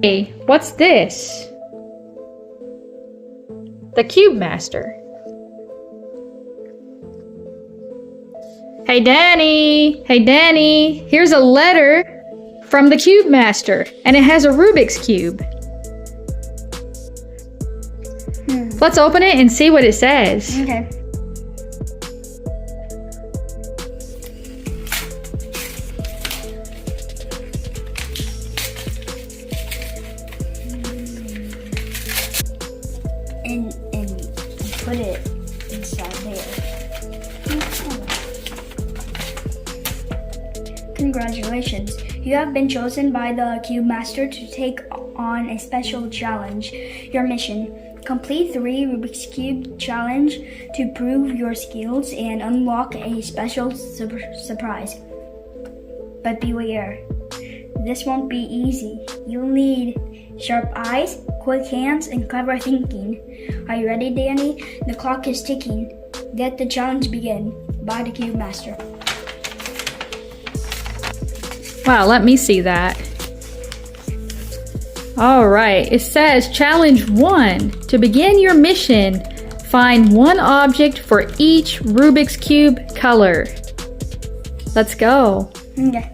Hey, what's this? The Cube Master. Hey Danny, here's a letter from the Cube Master, and it has a Rubik's Cube. Let's open it and see what it says. Okay. And put it inside there. Congratulations. You have been chosen by the Cube Master to take on a special challenge. Your mission: complete 3 Rubik's Cube challenge to prove your skills and unlock a special surprise. But beware, this won't be easy. You'll need sharp eyes, quick hands, and clever thinking. Are you ready, Danny? The clock is ticking. Let the challenge begin. By the Cube Master. Wow, let me see that. All right, it says challenge 1. To begin your mission, find one object for each Rubik's Cube color. Let's go. Okay.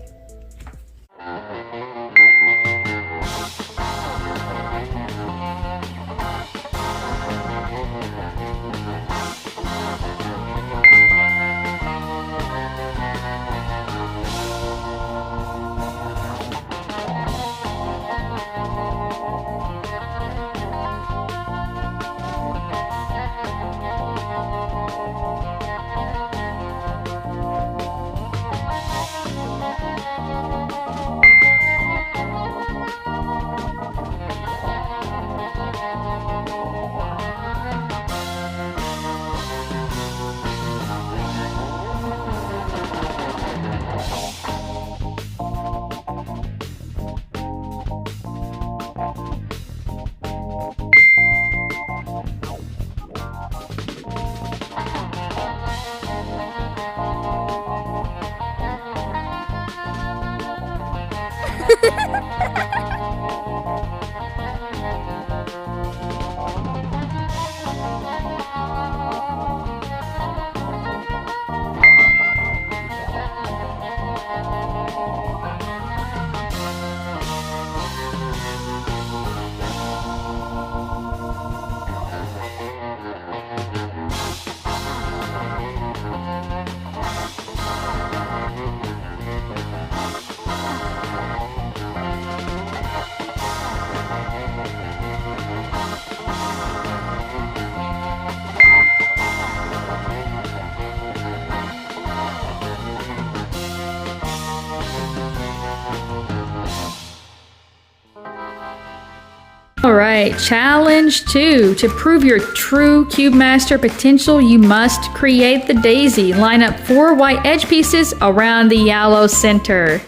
All right, challenge 2. To prove your true Cube Master potential, you must create the daisy. Line up 4 white edge pieces around the yellow center.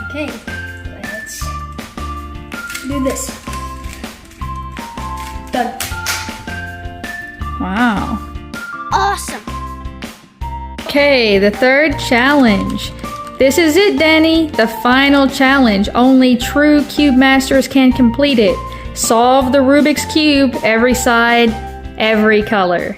Okay, let's do this. Done. Wow. Awesome. Okay, the 3rd challenge. This is it, Danny. The final challenge. Only true Cube Masters can complete it. Solve the Rubik's Cube, every side, every color.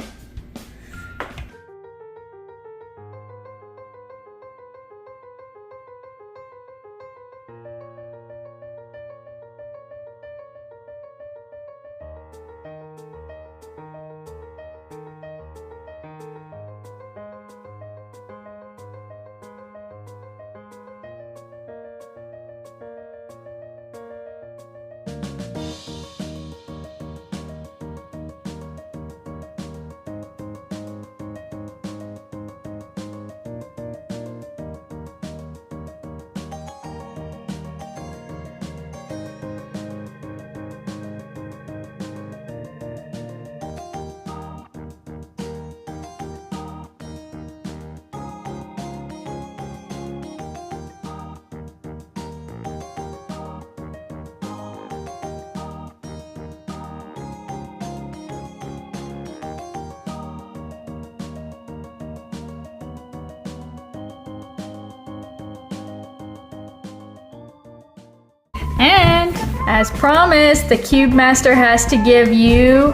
As promised, the Cube Master has to give you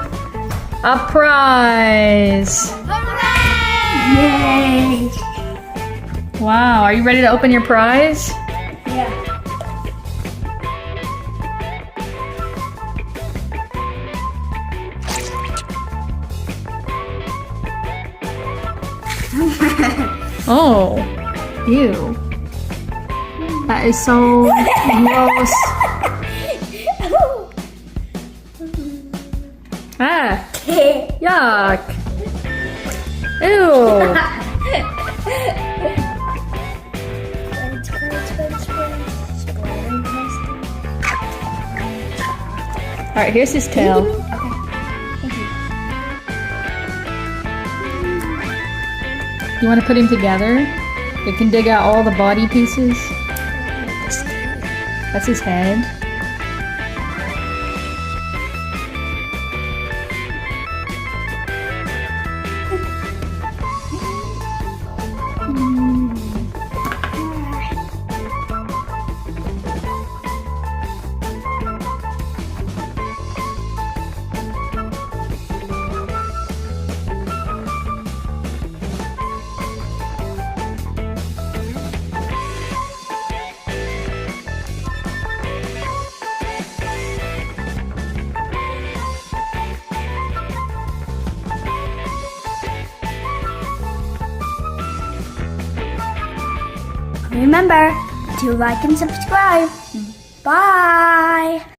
a prize. Yay! Wow, are you ready to open your prize? Yeah. Oh, ew. That is so gross. Ah, yuck. Ew. Alright, here's his tail. You want to put him together? You can dig out all the body pieces. That's his head. Remember to like and subscribe. Bye!